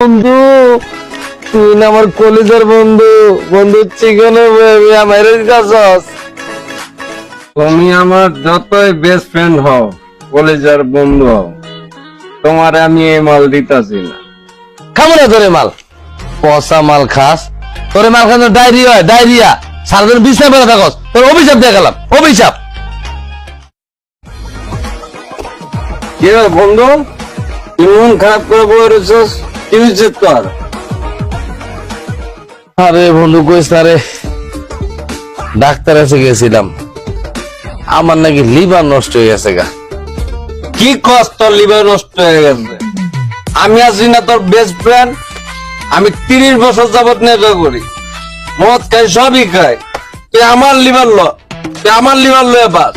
বন্ধু তুই না আমার কলেজের বন্ধু, বন্ধু চিকনে মেরে দিতেছস। তুমি আমার যতই বেস্ট ফ্রেন্ড হও, কলেজের বন্ধু হও, তোমার আমি এই মাল দিতাছি না। খাবো না তোরে মাল, পচা মাল খাস। তোরে মাল খান ডায়রিয়া হয়, ডায়রিয়া। সারাদিন বিছনা বেলা থাকস, তোর অভিশাপ দেখালাম, অভিশাপ। কি রে বন্ধু, তুই মন খারাপ করে বলে রয়েছিস, কি হয়েছে তোর? আরে বন্ধু কইস না রে, ডাক্তার এসে গেছিলাম, আমার নাকি লিভার নষ্ট হয়ে গেছে গা। কি কস তোর লিভার নষ্ট হয়ে গেছে? আমি আছি না তোর বেস্ট ফ্রেন্ড? আমি 30 বছর যাবত নেশা করি, মদ খাই, সবই খাই। তুই আমার লিভার লয়ে বাস।